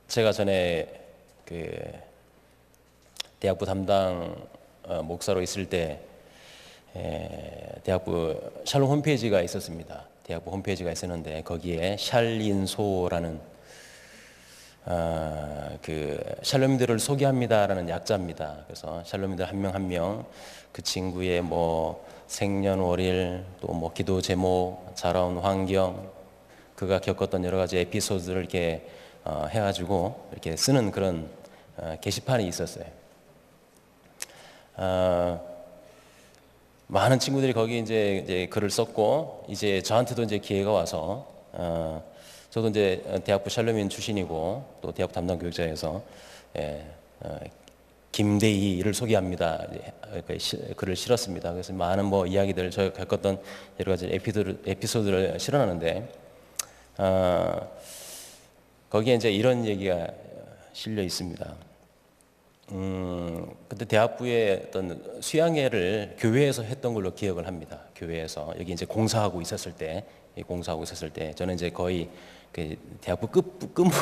제가 전에 그 대학부 담당 목사로 있을 때 대학부 샬롬 홈페이지가 있었습니다. 대학부 홈페이지가 있었는데 거기에 샬린소라는 그 샬롬들을 소개합니다라는 약자입니다. 그래서 샬롬들 한 명 한 명 그 친구의 뭐 생년월일 또 뭐 기도 제목, 자라온 환경, 그가 겪었던 여러 가지 에피소드를 이렇게 해가지고 이렇게 쓰는 그런 게시판이 있었어요. 많은 친구들이 거기 이제 글을 썼고 이제 저한테도 이제 기회가 와서 저도 이제 대학부 샬롬인 출신이고 또 대학부 담당 교육자에서 김대희를 소개합니다. 글을 실었습니다. 그래서 많은 뭐 이야기들 저희가 겪었던 여러 가지 에피소드를 실어놨는데 거기에 이제 이런 얘기가 실려 있습니다. 그때 대학부의 어떤 수양회를 교회에서 했던 걸로 기억을 합니다. 교회에서 여기 이제 공사하고 있었을 때 저는 이제 거의 그 대학부 끝물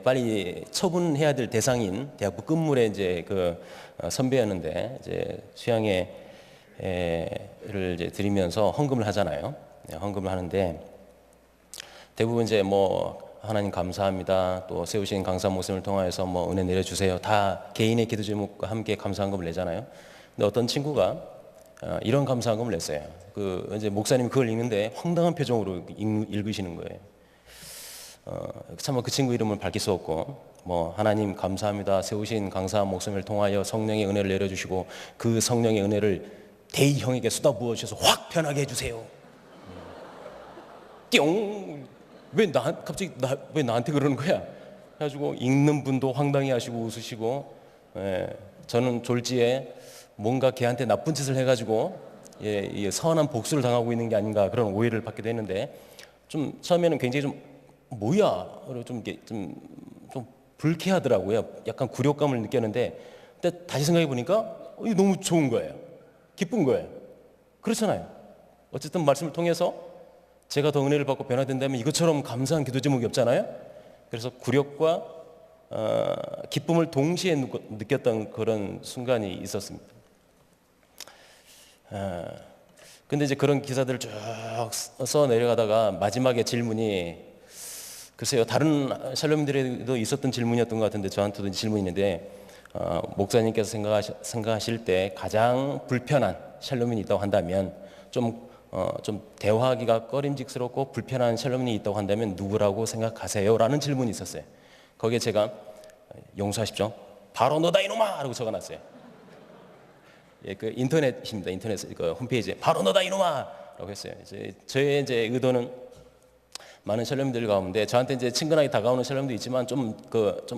빨리 처분해야 될 대상인 대학부 끝물에 이제 그 선배였는데 이제 수양회를 이제 드리면서 헌금을 하잖아요. 헌금을 하는데 대부분 이제 뭐 하나님 감사합니다. 또 세우신 강사 목사님을 통하여서 뭐 은혜 내려주세요. 다 개인의 기도 제목과 함께 감사한금을 내잖아요. 근데 어떤 친구가 이런 감사한금을 냈어요. 그 이제 목사님이 그걸 읽는데 황당한 표정으로 읽으시는 거예요. 참 그 친구 이름을 밝힐 수 없고 뭐 하나님 감사합니다. 세우신 강사 목사님을 통하여 성령의 은혜를 내려주시고 그 성령의 은혜를 대희 형에게 쏟아부어 주셔서 확 변하게 해주세요. 띵! 갑자기 왜 나한테 그러는 거야? 그래가지고 읽는 분도 황당해하시고 웃으시고, 저는 졸지에 뭔가 걔한테 나쁜 짓을 해가지고 선한 복수를 당하고 있는 게 아닌가 그런 오해를 받기도 했는데 좀 처음에는 굉장히 좀 뭐야? 좀 불쾌하더라고요. 약간 굴욕감을 느꼈는데 근데 다시 생각해 보니까 이거 너무 좋은 거예요. 기쁜 거예요. 그렇잖아요. 어쨌든 말씀을 통해서 제가 더 은혜를 받고 변화된다면 이것처럼 감사한 기도 제목이 없잖아요. 그래서 굴욕과 기쁨을 동시에 느꼈던 그런 순간이 있었습니다. 근데 이제 그런 기사들을 쭉 써 내려가다가 마지막에 질문이 글쎄요, 다른 샬롬들에도 있었던 질문이었던 것 같은데 저한테도 질문이 있는데 목사님께서 생각하실 때 가장 불편한 샬롬인이 있다고 한다면 좀 대화하기가 꺼림직스럽고 불편한 샬롬인이 있다고 한다면 누구라고 생각하세요? 라는 질문이 있었어요. 거기에 제가 용서하십시오. 바로 너다 이놈아! 라고 적어놨어요. 그 인터넷입니다. 인터넷 그 홈페이지에 바로 너다 이놈아! 라고 했어요. 저의 이제 의도는 많은 샬롬들 가운데 저한테 이제 친근하게 다가오는 샬롬도 있지만 좀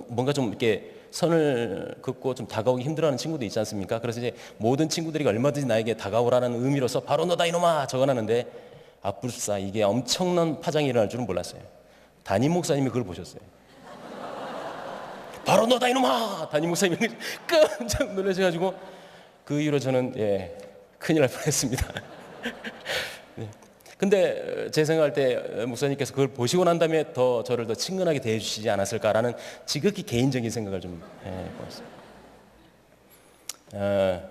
뭔가 좀 이렇게 선을 긋고 좀 다가오기 힘들어하는 친구도 있지 않습니까? 그래서 이제 모든 친구들이 얼마든지 나에게 다가오라는 의미로서 바로 너다 이놈아 적어놨는데 불사 이게 엄청난 파장이 일어날 줄은 몰랐어요. 담임 목사님이 그걸 보셨어요. 바로 너다 이놈아! 담임 목사님이 깜짝 놀라셔가지고 그 이후로 저는 큰일 날 뻔했습니다. 네. 근데 제 생각할 때 목사님께서 그걸 보시고 난 다음에 더 저를 더 친근하게 대해주시지 않았을까라는 지극히 개인적인 생각을 좀 해봤어요.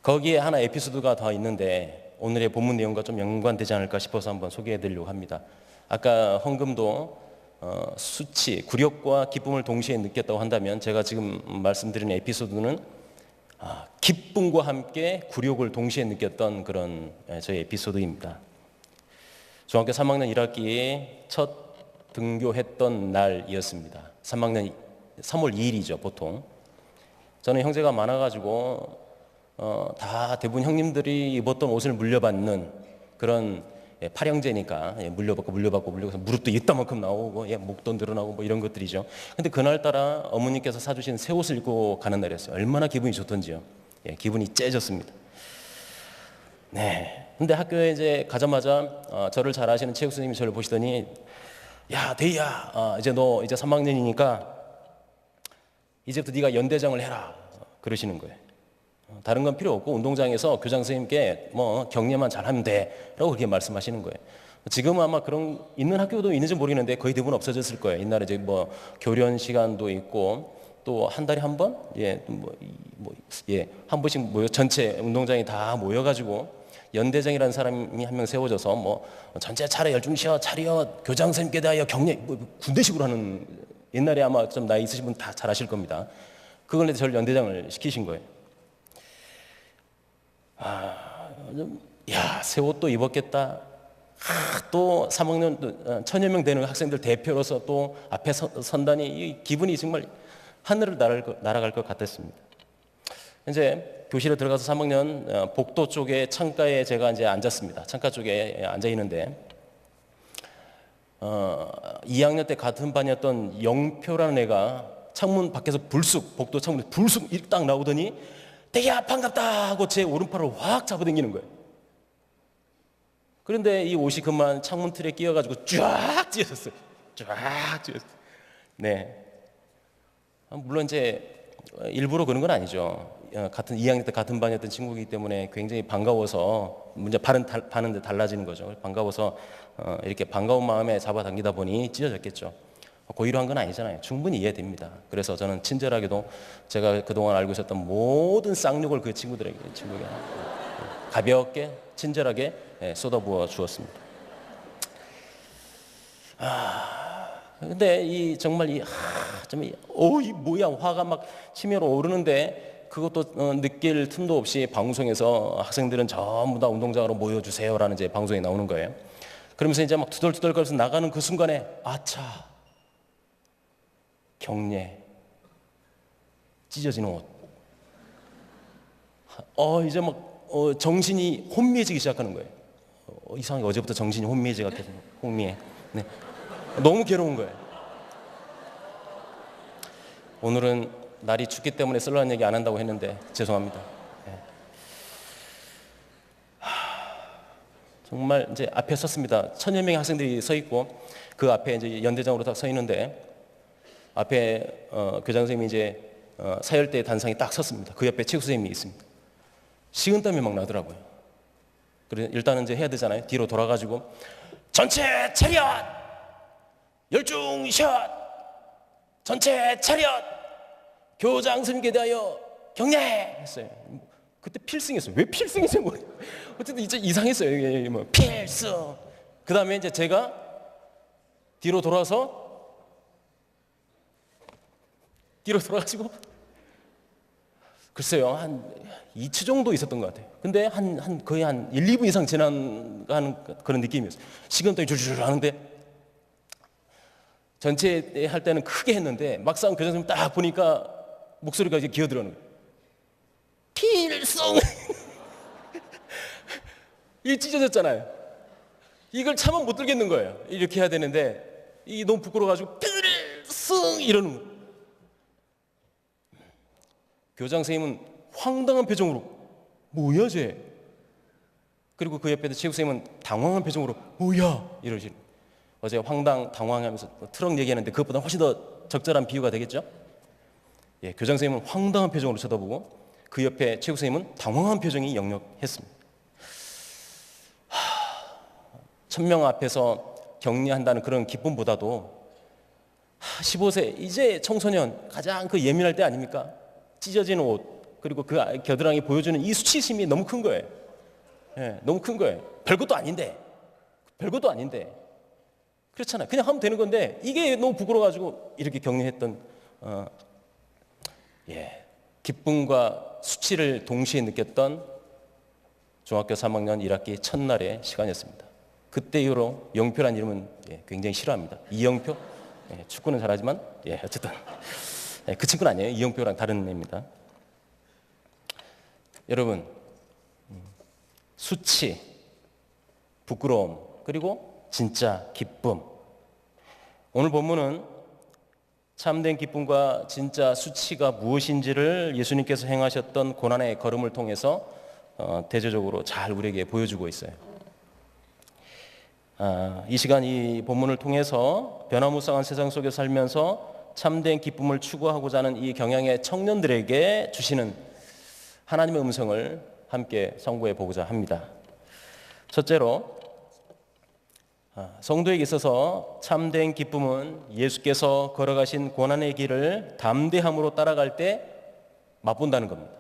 거기에 하나 에피소드가 더 있는데 오늘의 본문 내용과 좀 연관되지 않을까 싶어서 한번 소개해드리려고 합니다. 아까 헌금도 수치, 굴욕과 기쁨을 동시에 느꼈다고 한다면 제가 지금 말씀드린 에피소드는 기쁨과 함께 굴욕을 동시에 느꼈던 그런 저희 에피소드입니다. 중학교 3학년 1학기에 첫 등교했던 날이었습니다. 3학년 3월 2일이죠 보통. 저는 형제가 많아가지고 다 대부분 형님들이 입었던 옷을 물려받는 그런 팔형제니까 물려받고 무릎도 이따만큼 나오고 목도 늘어나고 뭐 이런 것들이죠. 근데 그날따라 어머니께서 사주신 새 옷을 입고 가는 날이었어요. 얼마나 기분이 좋던지요. 기분이 째졌습니다. 네. 근데 학교에 이제 가자마자 저를 잘 아시는 체육 선생님이 저를 보시더니 야 대희야 이제 너 이제 3학년이니까 이제부터 네가 연대장을 해라 그러시는 거예요. 다른 건 필요 없고 운동장에서 교장 선생님께 뭐 격려만 잘하면 돼라고 그렇게 말씀하시는 거예요. 지금은 아마 그런 있는 학교도 있는지 모르겠는데 거의 대부분 없어졌을 거예요. 옛날에 이제 뭐 교련 시간도 있고 또 한 달에 한 번, 한 번씩 모여 전체 운동장이 다 모여가지고 연대장이라는 사람이 한 명 세워져서 뭐 전체 차례 열중시어 차려 교장 선생님께 대하여 격려, 뭐 군대식으로 하는, 옛날에 아마 좀 나이 있으신 분 다 잘 아실 겁니다. 그걸 저를 연대장을 시키신 거예요. 새 옷도 입었겠다. 또 3학년 천여 명 되는 학생들 대표로서 또 앞에 선다니 이 기분이 정말 하늘을 날아갈 것 같았습니다. 이제 교실에 들어가서 3학년 복도 쪽에 창가에 제가 이제 앉았습니다. 창가 쪽에 앉아 있는데 2학년 때 같은 반이었던 영표라는 애가 창문 밖에서 복도 창문에 불쑥 딱 나오더니 대기야 반갑다 하고 제 오른팔을 확 잡아당기는 거예요. 그런데 이 옷이 그만 창문 틀에 끼어가지고 쫙 찢어졌어요. 쫙 찢어졌어요. 네. 물론 이제 일부러 그런 건 아니죠. 같은 2학년 때 같은 반이었던 친구이기 때문에 굉장히 반가워서 문제 반은 달라지는 거죠. 반가워서 이렇게 반가운 마음에 잡아당기다 보니 찢어졌겠죠. 고의로 한 건 아니잖아요. 충분히 이해됩니다. 그래서 저는 친절하게도 제가 그동안 알고 있었던 모든 쌍욕을 그 친구에게 가볍게 친절하게 쏟아부어 주었습니다. 근데 이 정말 이 뭐야 화가 막 치밀어 오르는데 그것도 느낄 틈도 없이 방송에서 학생들은 전부 다 운동장으로 모여주세요라는 이제 방송에 나오는 거예요. 그러면서 이제 막 투덜투덜거려서 나가는 그 순간에 아차 격려 찢어지는 옷. 이제 막 정신이 혼미해지기 시작하는 거예요. 이상하게 어제부터 정신이 혼미해지가 계속 혼미해. 네. 너무 괴로운 거예요. 오늘은 날이 춥기 때문에 썰렁한 얘기 안 한다고 했는데 죄송합니다. 네. 정말 이제 앞에 섰습니다. 천여 명의 학생들이 서 있고 그 앞에 이제 연대장으로 딱 서 있는데 앞에 교장 선생님이 이제 사열대 단상에 딱 섰습니다. 그 옆에 체육 선생님이 있습니다. 식은땀이 막 나더라고요. 그래서 일단은 이제 해야 되잖아요. 뒤로 돌아가지고 전체 차렷 열중샷 전체 차렷 교장 선생님께 대하여 격려해 했어요. 그때 필승했어요. 왜 필승했어요? 어쨌든 이제 이상했어요. 뭐 필승. 그 다음에 이제 제가 뒤로 돌아가지고 글쎄요 한 2초 정도 있었던 것 같아요. 근데 거의 한 1, 2분 이상 지나가는 그런 느낌이었어요. 식은땀이 줄줄 하는데 전체 할 때는 크게 했는데 막상 교장 선생님 딱 보니까 목소리가 이제 기어들어오는 거예요. 필승! 이 찢어졌잖아요. 이걸 참아 못 들겠는 거예요. 이렇게 해야 되는데 이게 너무 부끄러워가지고 필승! 이러는 거예요. 교장 선생님은 황당한 표정으로 뭐야 쟤? 그리고 그 옆에 체육 선생님은 당황한 표정으로 뭐야? 이러시는 거예요. 어제 당황하면서 트럭 얘기하는데 그것보다 훨씬 더 적절한 비유가 되겠죠? 예, 교장 선생님은 황당한 표정으로 쳐다보고 그 옆에 체육 선생님은 당황한 표정이 역력했습니다. 1000명 앞에서 격려한다는 그런 기쁨보다도 15세 이제 청소년 가장 그 예민할 때 아닙니까? 찢어진 옷 그리고 그 겨드랑이 보여주는 이 수치심이 너무 큰 거예요. 예, 너무 큰 거예요. 별것도 아닌데 그렇잖아요. 그냥 하면 되는 건데 이게 너무 부끄러워가지고 이렇게 격려했던 기쁨과 수치를 동시에 느꼈던 중학교 3학년 1학기 첫날의 시간이었습니다. 그때 이후로 영표란 이름은 굉장히 싫어합니다. 이영표? 축구는 잘하지만 어쨌든 그 친구는 아니에요. 이영표랑 다른 애입니다. 여러분 수치, 부끄러움 그리고 진짜 기쁨. 오늘 본문은 참된 기쁨과 진짜 수치가 무엇인지를 예수님께서 행하셨던 고난의 걸음을 통해서 대조적으로 잘 우리에게 보여주고 있어요. 이 시간 이 본문을 통해서 변화무쌍한 세상 속에 살면서 참된 기쁨을 추구하고자 하는 이 경향의 청년들에게 주시는 하나님의 음성을 함께 상고해 보고자 합니다. 첫째로 성도에게 있어서 참된 기쁨은 예수께서 걸어가신 고난의 길을 담대함으로 따라갈 때 맛본다는 겁니다.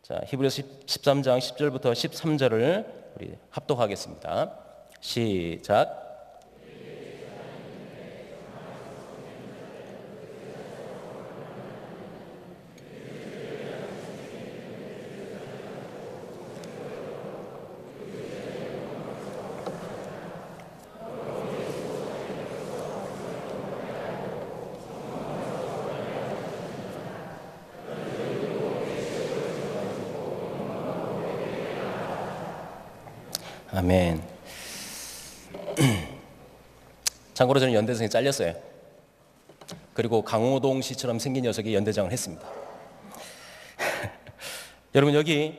자, 히브리서 13장 10절부터 13절을 우리 합독하겠습니다. 시작. 아멘. 참고로 저는 연대생에 잘렸어요. 그리고 강호동 씨처럼 생긴 녀석이 연대장을 했습니다. 여러분, 여기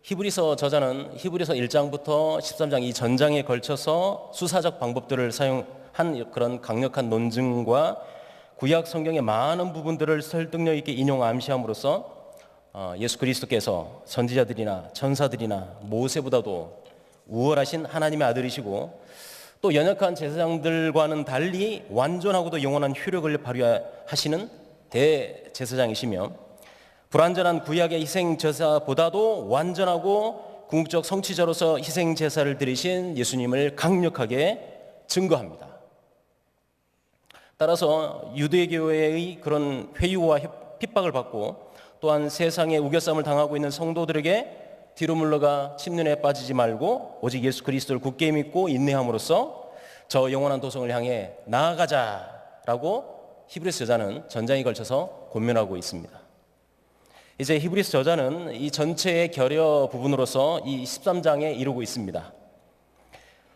히브리서 저자는 히브리서 1장부터 13장 이 전장에 걸쳐서 수사적 방법들을 사용한 그런 강력한 논증과 구약 성경의 많은 부분들을 설득력 있게 인용 암시함으로써 예수 그리스도께서 선지자들이나 천사들이나 모세보다도 우월하신 하나님의 아들이시고 또 연약한 제사장들과는 달리 완전하고도 영원한 효력을 발휘하시는 대제사장이시며 불완전한 구약의 희생제사보다도 완전하고 궁극적 성취자로서 희생제사를 드리신 예수님을 강력하게 증거합니다. 따라서 유대교회의 그런 회유와 핍박을 받고 또한 세상에 우겨쌈을 당하고 있는 성도들에게 뒤로 물러가 침륜에 빠지지 말고 오직 예수 그리스도를 굳게 믿고 인내함으로써 저 영원한 도성을 향해 나아가자라고 히브리서 저자는 전장에 걸쳐서 권면하고 있습니다. 이제 히브리서 저자는 이 전체의 결여 부분으로서 이 13장에 이루고 있습니다.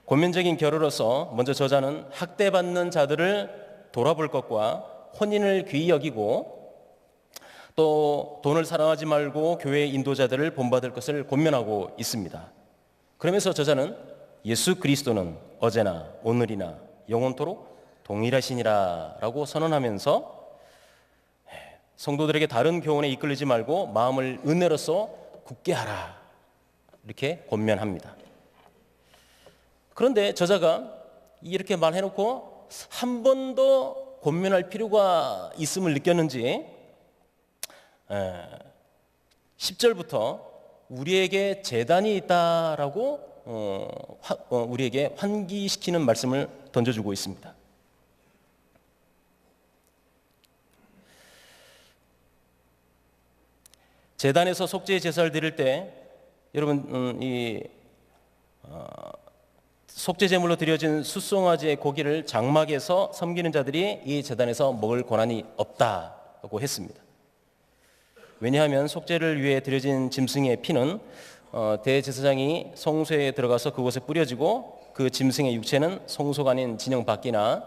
권면적인 결여로서 먼저 저자는 학대받는 자들을 돌아볼 것과 혼인을 귀히 여기고 또 돈을 사랑하지 말고 교회의 인도자들을 본받을 것을 권면하고 있습니다. 그러면서 저자는 예수 그리스도는 어제나 오늘이나 영원토록 동일하시니라 라고 선언하면서 성도들에게 다른 교훈에 이끌리지 말고 마음을 은혜로써 굳게 하라 이렇게 권면합니다. 그런데 저자가 이렇게 말해놓고 한 번 더 권면할 필요가 있음을 느꼈는지 10절부터 우리에게 제단이 있다라고 우리에게 환기시키는 말씀을 던져주고 있습니다. 제단에서 속죄 제사를 드릴 때 여러분 속죄 제물로 드려진 숫송아지의 고기를 장막에서 섬기는 자들이 이 제단에서 먹을 권한이 없다고 했습니다. 왜냐하면 속죄를 위해 드려진 짐승의 피는 대제사장이 성소에 들어가서 그곳에 뿌려지고 그 짐승의 육체는 성소가 아닌 진영 밖이나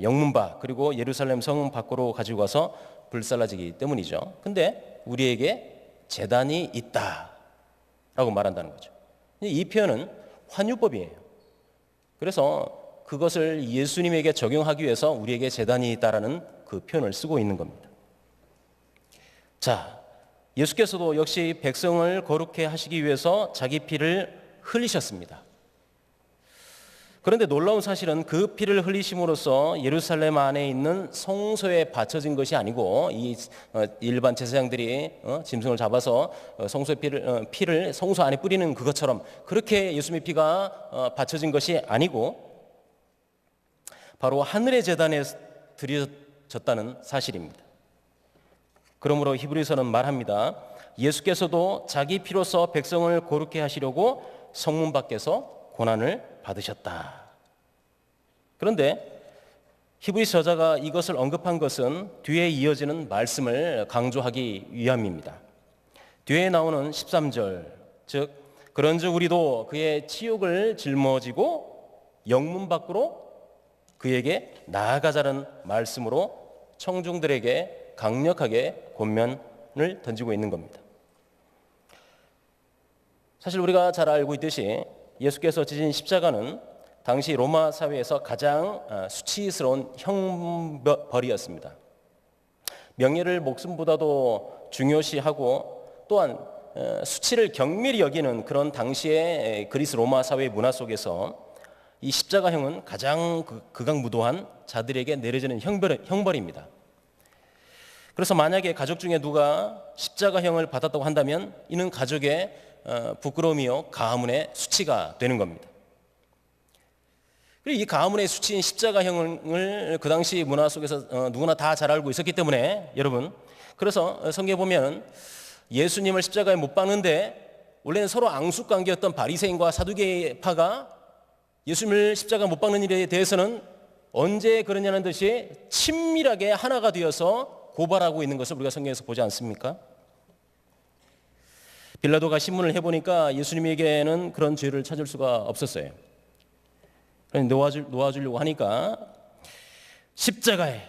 영문 밖 그리고 예루살렘 성 밖으로 가지고 가서 불살라지기 때문이죠. 근데 우리에게 제단이 있다라고 말한다는 거죠. 이 표현은 환유법이에요. 그래서 그것을 예수님에게 적용하기 위해서 우리에게 제단이 있다라는 그 표현을 쓰고 있는 겁니다. 자, 예수께서도 역시 백성을 거룩해 하시기 위해서 자기 피를 흘리셨습니다. 그런데 놀라운 사실은 그 피를 흘리심으로써 예루살렘 안에 있는 성소에 바쳐진 것이 아니고 이 일반 제사장들이 짐승을 잡아서 성소의 피를 성소 안에 뿌리는 그것처럼 그렇게 예수님의 피가 바쳐진 것이 아니고 바로 하늘의 제단에 드려졌다는 사실입니다. 그러므로 히브리서는 말합니다. 예수께서도 자기 피로서 백성을 거룩해 하시려고 성문 밖에서 고난을 받으셨다. 그런데 히브리서 저자가 이것을 언급한 것은 뒤에 이어지는 말씀을 강조하기 위함입니다. 뒤에 나오는 13절, 즉 그런즉 우리도 그의 치욕을 짊어지고 영문 밖으로 그에게 나아가자는 말씀으로 청중들에게 강력하게 권면을 던지고 있는 겁니다. 사실 우리가 잘 알고 있듯이 예수께서 지신 십자가는 당시 로마 사회에서 가장 수치스러운 형벌이었습니다. 명예를 목숨보다도 중요시하고 또한 수치를 경밀히 여기는 그런 당시의 그리스 로마 사회 문화 속에서 이 십자가형은 가장 극악무도한 자들에게 내려지는 형벌입니다. 그래서 만약에 가족 중에 누가 십자가형을 받았다고 한다면 이는 가족의 부끄러움이요 가문의 수치가 되는 겁니다. 그리고 이 가문의 수치인 십자가형을 그 당시 문화 속에서 누구나 다 잘 알고 있었기 때문에 여러분, 그래서 성경에 보면 예수님을 십자가에 못 박는데 원래는 서로 앙숙관계였던 바리새인과 사두개파가 예수님을 십자가 못 박는 일에 대해서는 언제 그러냐는 듯이 친밀하게 하나가 되어서 고발하고 있는 것을 우리가 성경에서 보지 않습니까? 빌라도가 신문을 해보니까 예수님에게는 그런 죄를 찾을 수가 없었어요. 놓아주려고 하니까 십자가에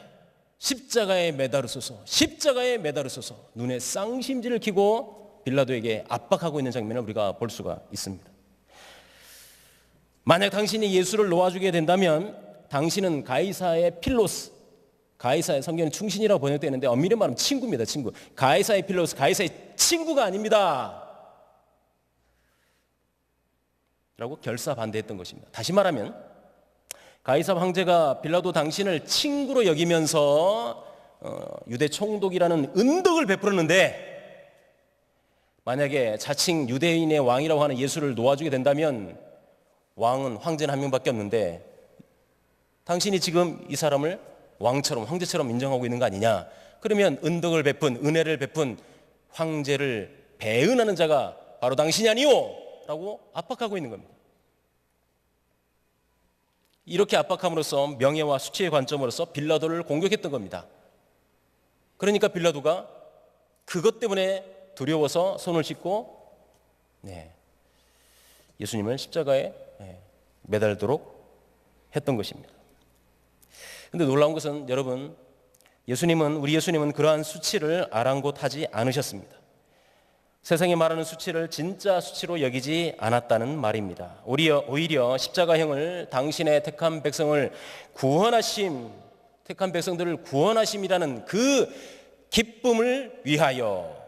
매달으소서, 십자가에 매달으소서, 눈에 쌍심지를 켜고 빌라도에게 압박하고 있는 장면을 우리가 볼 수가 있습니다. 만약 당신이 예수를 놓아주게 된다면 당신은 가이사의 필로스, 가이사의 성경은 충신이라고 번역되는데 엄밀히 말하면 친구입니다. 친구. 가이사의 필로스, 가이사의 친구가 아닙니다 라고 결사반대했던 것입니다. 다시 말하면 가이사 황제가 빌라도 당신을 친구로 여기면서 유대 총독이라는 은덕을 베풀었는데 만약에 자칭 유대인의 왕이라고 하는 예수를 놓아주게 된다면 왕은 황제는 한 명밖에 없는데 당신이 지금 이 사람을 왕처럼 황제처럼 인정하고 있는 거 아니냐? 그러면 은덕을 베푼, 은혜를 베푼 황제를 배은하는 자가 바로 당신이 아니오? 라고 압박하고 있는 겁니다. 이렇게 압박함으로써 명예와 수치의 관점으로서 빌라도를 공격했던 겁니다. 그러니까 빌라도가 그것 때문에 두려워서 손을 씻고 예수님을 십자가에 매달도록 했던 것입니다. 그런데 놀라운 것은 여러분, 우리 예수님은 그러한 수치를 아랑곳하지 않으셨습니다. 세상이 말하는 수치를 진짜 수치로 여기지 않았다는 말입니다. 오히려 십자가형을 당신의 택한 백성들을 구원하심이라는 그 기쁨을 위하여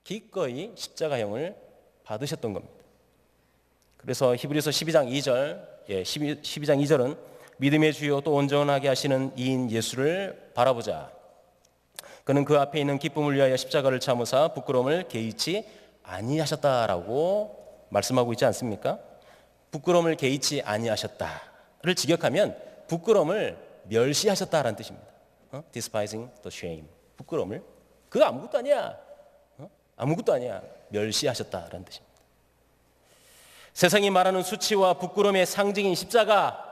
기꺼이 십자가형을 받으셨던 겁니다. 그래서 히브리서 12장 2절은 믿음의 주요 또 온전하게 하시는 이인 예수를 바라보자. 그는 그 앞에 있는 기쁨을 위하여 십자가를 참으사 부끄러움을 개의치 아니하셨다라고 말씀하고 있지 않습니까? 부끄러움을 개의치 아니하셨다를 직역하면 부끄러움을 멸시하셨다라는 뜻입니다. Despising the shame. 부끄러움을 그거 아무것도 아니야. 아무것도 아니야. 멸시하셨다라는 뜻입니다. 세상이 말하는 수치와 부끄러움의 상징인 십자가,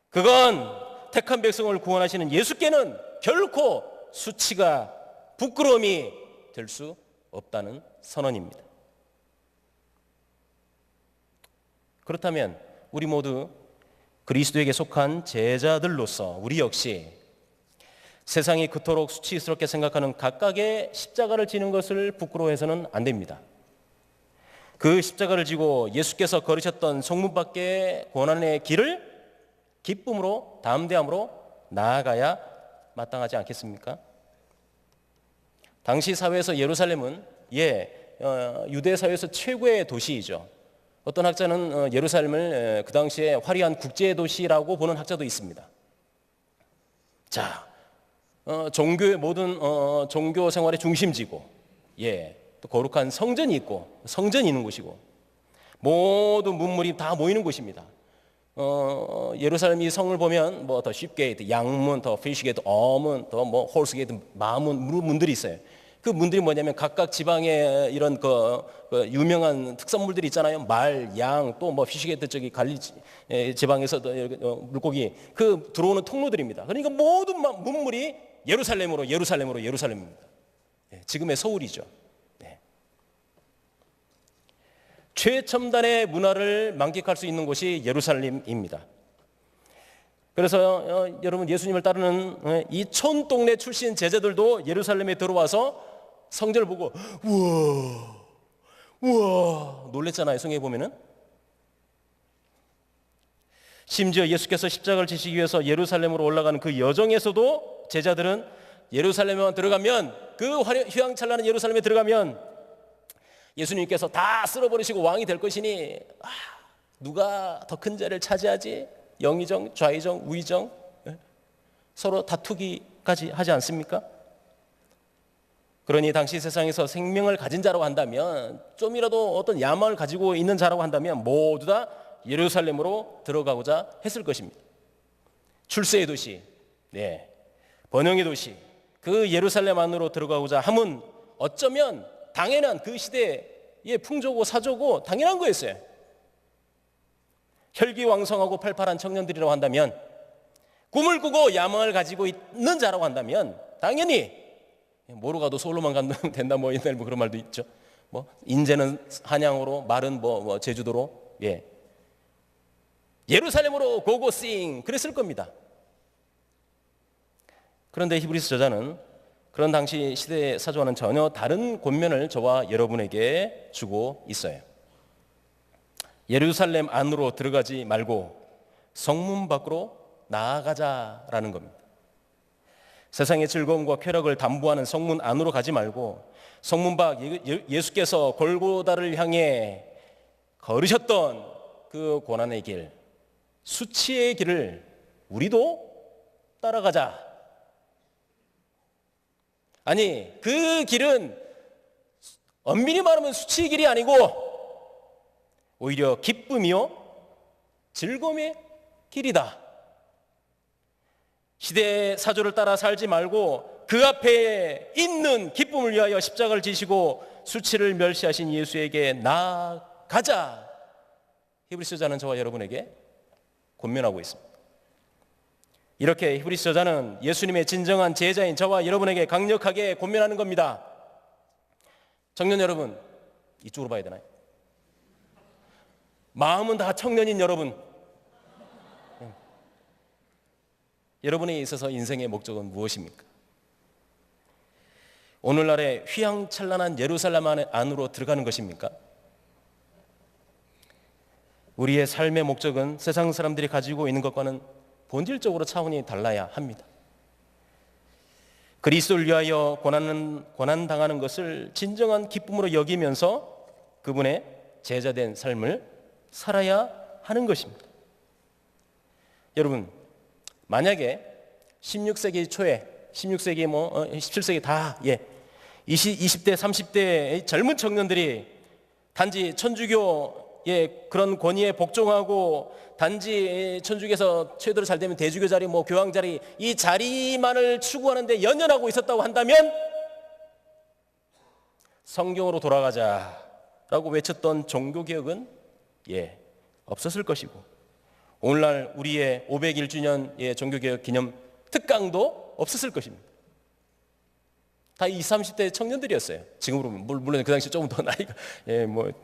그건 택한 백성을 구원하시는 예수께는 결코 수치가 부끄러움이 될 수 없다는 선언입니다. 그렇다면 우리 모두 그리스도에게 속한 제자들로서 우리 역시 세상이 그토록 수치스럽게 생각하는 각각의 십자가를 지는 것을 부끄러워해서는 안 됩니다. 그 십자가를 지고 예수께서 걸으셨던 성문 밖의 고난의 길을 기쁨으로, 담대함으로 나아가야 마땅하지 않겠습니까? 당시 사회에서 예루살렘은 유대 사회에서 최고의 도시이죠. 어떤 학자는 예루살렘을 그 당시에 화려한 국제 도시라고 보는 학자도 있습니다. 자, 종교의 모든 종교 생활의 중심지고, 또 거룩한 성전이 있고, 성전이 있는 곳이고, 모든 문물이 다 모이는 곳입니다. 예루살렘 이 성을 보면 뭐 더 쉽게이트, 양문, 더 피시게이트, 어문, 더 뭐 홀스게이트, 마문 문들이 있어요. 그 문들이 뭐냐면 각각 지방에 이런 유명한 특산물들이 있잖아요. 말, 양, 또 뭐 피시게이트 저기 갈리 지방에서 물고기 그 들어오는 통로들입니다. 그러니까 모든 문물이 예루살렘입니다. 지금의 서울이죠. 최첨단의 문화를 만끽할 수 있는 곳이 예루살렘입니다. 그래서 여러분, 예수님을 따르는 이 촌동네 출신 제자들도 예루살렘에 들어와서 성전을 보고 우와 놀랬잖아요. 성경에 보면은. 심지어 예수께서 십자가를 지시기 위해서 예루살렘으로 올라가는 그 여정에서도 제자들은 예루살렘에만 들어가면, 그 휘황찬란한 예루살렘에 들어가면 예수님께서 다 쓸어버리시고 왕이 될 것이니 누가 더 큰 자리를 차지하지? 영의정, 좌의정, 우의정, 서로 다투기까지 하지 않습니까? 그러니 당시 세상에서 생명을 가진 자라고 한다면, 좀이라도 어떤 야망을 가지고 있는 자라고 한다면 모두 다 예루살렘으로 들어가고자 했을 것입니다. 출세의 도시, 번영의 도시, 그 예루살렘 안으로 들어가고자 함은 어쩌면 당연한 그 시대의 풍조고 사조고 당연한 거였어요. 혈기왕성하고 팔팔한 청년들이라고 한다면, 꿈을 꾸고 야망을 가지고 있는 자라고 한다면 당연히 뭐로 가도 솔로만 가면 된다, 뭐 옛날 뭐 그런 말도 있죠. 뭐 인제는 한양으로, 말은 제주도로, 예루살렘으로 고고싱 그랬을 겁니다. 그런데 히브리서 저자는 그런 당시 시대의 사조와는 전혀 다른 권면을 저와 여러분에게 주고 있어요. 예루살렘 안으로 들어가지 말고 성문 밖으로 나아가자라는 겁니다. 세상의 즐거움과 쾌락을 담보하는 성문 안으로 가지 말고 성문 밖, 예수께서 골고다를 향해 걸으셨던 그 고난의 길, 수치의 길을 우리도 따라가자. 아니, 그 길은 엄밀히 말하면 수치의 길이 아니고 오히려 기쁨이요 즐거움의 길이다. 시대의 사조를 따라 살지 말고 그 앞에 있는 기쁨을 위하여 십자가를 지시고 수치를 멸시하신 예수에게 나아가자. 히브리서 저자는 저와 여러분에게 권면하고 있습니다. 이렇게 히브리서 저자는 예수님의 진정한 제자인 저와 여러분에게 강력하게 권면하는 겁니다. 청년 여러분, 이쪽으로 봐야 되나요? 마음은 다 청년인 여러분, 여러분에 있어서 인생의 목적은 무엇입니까? 오늘날의 휘황찬란한 예루살렘 안으로 들어가는 것입니까? 우리의 삶의 목적은 세상 사람들이 가지고 있는 것과는 본질적으로 차원이 달라야 합니다. 그리스도를 위하여 고난당하는 것을 진정한 기쁨으로 여기면서 그분의 제자된 삶을 살아야 하는 것입니다. 여러분, 만약에 16세기 초에 16세기 17세기 다 20대 30대의 젊은 청년들이 단지 천주교의 그런 권위에 복종하고 단지 천주교에서 최대로 잘 되면 대주교 자리, 교황 자리, 이 자리만을 추구하는데 연연하고 있었다고 한다면 성경으로 돌아가자라고 외쳤던 종교개혁은 없었을 것이고, 오늘날 우리의 501주년 종교개혁 기념 특강도 없었을 것입니다. 다 20, 30대 청년들이었어요. 지금으로 물론 그 당시 조금 더 나이가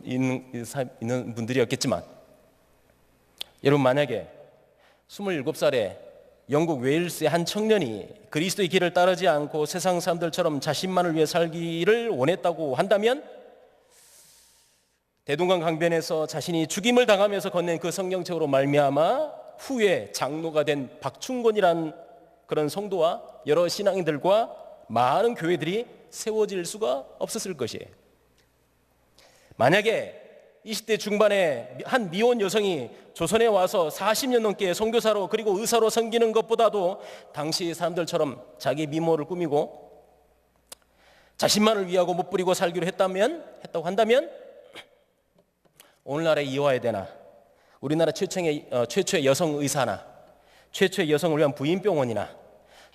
있는 분들이었겠지만, 여러분, 만약에 27살에 영국 웨일스의 한 청년이 그리스도의 길을 따르지 않고 세상 사람들처럼 자신만을 위해 살기를 원했다고 한다면, 대동강 강변에서 자신이 죽임을 당하면서 건넨 그 성경책으로 말미암아 후에 장로가 된 박충권이란 그런 성도와 여러 신앙인들과 많은 교회들이 세워질 수가 없었을 것이에요. 만약에 20대 중반에 한 미혼 여성이 조선에 와서 40년 넘게 선교사로 그리고 의사로 섬기는 것보다도 당시 사람들처럼 자기 미모를 꾸미고 자신만을 위하고 못 부리고 살기로 했다고 한다면 오늘날의 이화에 대나 우리나라 최초의 여성 의사나 최초의 여성을 위한 부인병원이나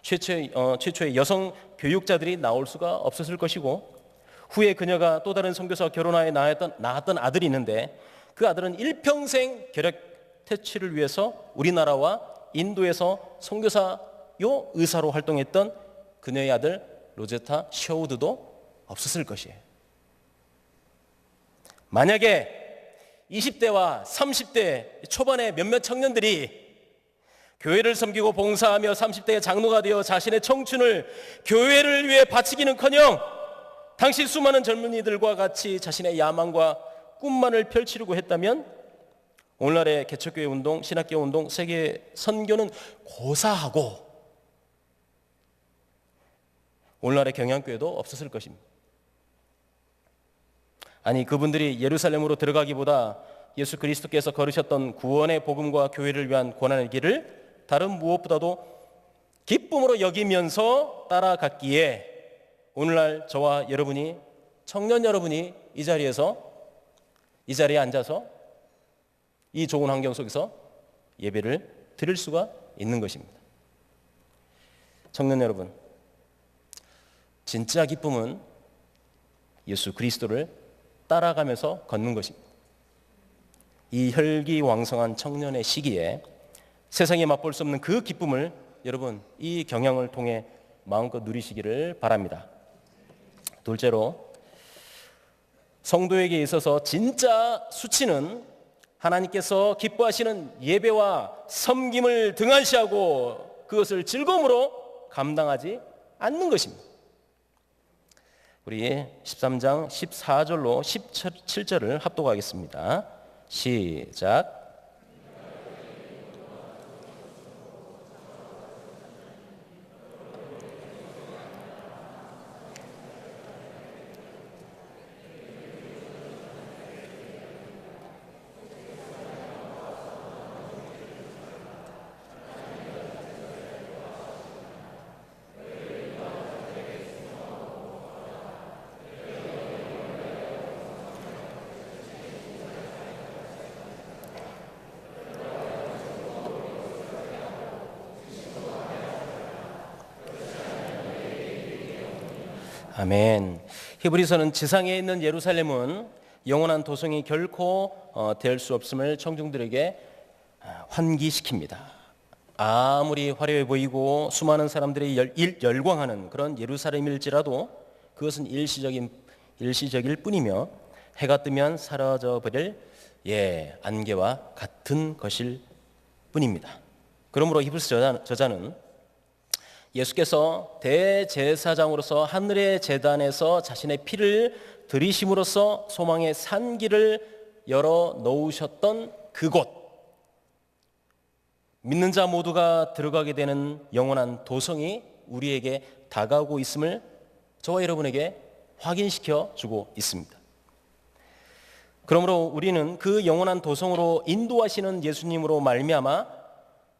최초의 여성 교육자들이 나올 수가 없었을 것이고, 후에 그녀가 또 다른 선교사와 결혼하여 낳았던 아들이 있는데 그 아들은 일평생 결핵 퇴치를 위해서 우리나라와 인도에서 선교사요 의사로 활동했던 그녀의 아들 로제타 셔우드도 없었을 것이에요. 만약에 20대와 30대 초반의 몇몇 청년들이 교회를 섬기고 봉사하며 30대의 장로가 되어 자신의 청춘을 교회를 위해 바치기는커녕 당시 수많은 젊은이들과 같이 자신의 야망과 꿈만을 펼치려고 했다면 오늘날의 개척교회 운동, 신학교 운동, 세계 선교는 고사하고 오늘날의 경향교회도 없었을 것입니다. 아니, 그분들이 예루살렘으로 들어가기보다 예수 그리스도께서 걸으셨던 구원의 복음과 교회를 위한 고난의 길을 다른 무엇보다도 기쁨으로 여기면서 따라갔기에 오늘날 저와 여러분이, 청년 여러분이 이 자리에 앉아서 이 좋은 환경 속에서 예배를 드릴 수가 있는 것입니다. 청년 여러분, 진짜 기쁨은 예수 그리스도를 따라가면서 걷는 것입니다. 이 혈기왕성한 청년의 시기에 세상에 맛볼 수 없는 그 기쁨을 여러분 이 경향을 통해 마음껏 누리시기를 바랍니다. 둘째로, 성도에게 있어서 진짜 수치는 하나님께서 기뻐하시는 예배와 섬김을 등한시하고 그것을 즐거움으로 감당하지 않는 것입니다. 우리 13장 14절로 17절을 합독하겠습니다. 시작. 아멘. 히브리서는 지상에 있는 예루살렘은 영원한 도성이 결코 될 수 없음을 청중들에게 환기시킵니다. 아무리 화려해 보이고 수많은 사람들이 열광하는 그런 예루살렘일지라도 그것은 일시적일 뿐이며 해가 뜨면 사라져버릴 안개와 같은 것일 뿐입니다. 그러므로 히브리서 저자는 예수께서 대제사장으로서 하늘의 제단에서 자신의 피를 들이심으로써 소망의 산길을 열어 놓으셨던 그곳, 믿는 자 모두가 들어가게 되는 영원한 도성이 우리에게 다가오고 있음을 저와 여러분에게 확인시켜 주고 있습니다. 그러므로 우리는 그 영원한 도성으로 인도하시는 예수님으로 말미암아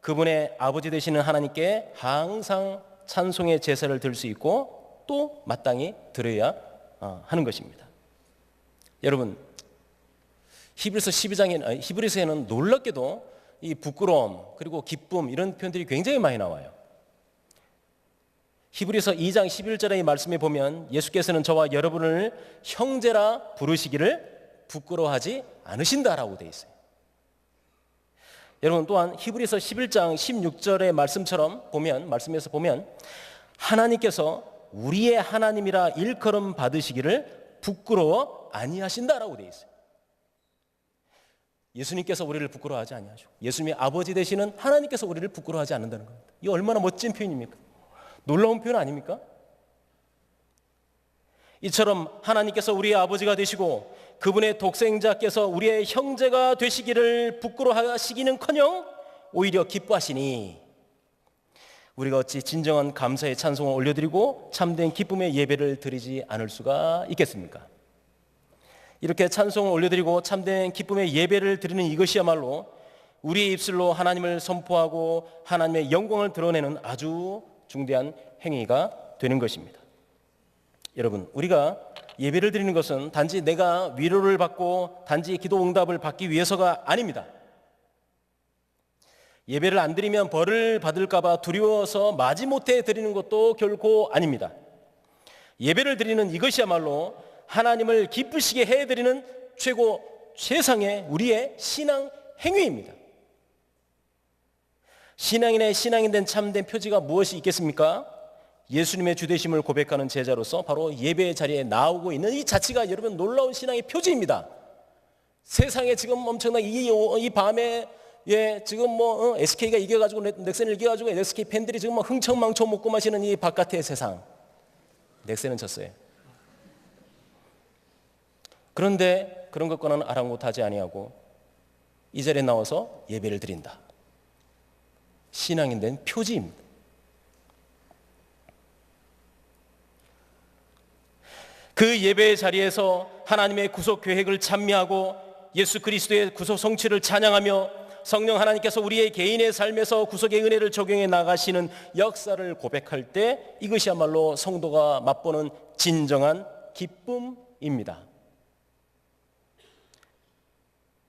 그분의 아버지 되시는 하나님께 항상 찬송의 제사를 드릴 수 있고 또 마땅히 드려야 하는 것입니다. 여러분, 히브리서에는 놀랍게도 이 부끄러움 그리고 기쁨 이런 표현들이 굉장히 많이 나와요. 히브리서 2장 11절의 말씀에 보면 예수께서는 저와 여러분을 형제라 부르시기를 부끄러워하지 않으신다라고 되어 있어요. 여러분, 또한 히브리서 11장 16절의 말씀에서 보면 하나님께서 우리의 하나님이라 일컬음 받으시기를 부끄러워 아니하신다라고 되어 있어요. 예수님께서 우리를 부끄러워하지 아니하시고 예수님의 아버지 되시는 하나님께서 우리를 부끄러워하지 않는다는 겁니다. 이 얼마나 멋진 표현입니까? 놀라운 표현 아닙니까? 이처럼 하나님께서 우리의 아버지가 되시고 그분의 독생자께서 우리의 형제가 되시기를 부끄러워하시기는커녕 오히려 기뻐하시니 우리가 어찌 진정한 감사의 찬송을 올려드리고 참된 기쁨의 예배를 드리지 않을 수가 있겠습니까? 이렇게 찬송을 올려드리고 참된 기쁨의 예배를 드리는 이것이야말로 우리의 입술로 하나님을 선포하고 하나님의 영광을 드러내는 아주 중대한 행위가 되는 것입니다. 여러분, 우리가 예배를 드리는 것은 단지 내가 위로를 받고 단지 기도 응답을 받기 위해서가 아닙니다. 예배를 안 드리면 벌을 받을까 봐 두려워서 마지못해 드리는 것도 결코 아닙니다. 예배를 드리는 이것이야말로 하나님을 기쁘시게 해드리는 최상의 우리의 신앙 행위입니다. 신앙인의 신앙인 참된 표지가 무엇이 있겠습니까? 예수님의 주되심을 고백하는 제자로서 바로 예배의 자리에 나오고 있는 이 자체가 여러분 놀라운 신앙의 표지입니다. 세상에 지금 엄청난 이 밤에 지금 SK가 이겨가지고 넥센을 이겨가지고 SK 팬들이 지금 흥청망청 먹고 마시는 이 바깥의 세상, 넥센은 졌어요. 그런데 그런 것과는 아랑곳하지 아니하고 이 자리에 나와서 예배를 드린다. 신앙인 된 표지입니다. 그 예배의 자리에서 하나님의 구속 계획을 찬미하고 예수 그리스도의 구속 성취를 찬양하며 성령 하나님께서 우리의 개인의 삶에서 구속의 은혜를 적용해 나가시는 역사를 고백할 때 이것이야말로 성도가 맛보는 진정한 기쁨입니다.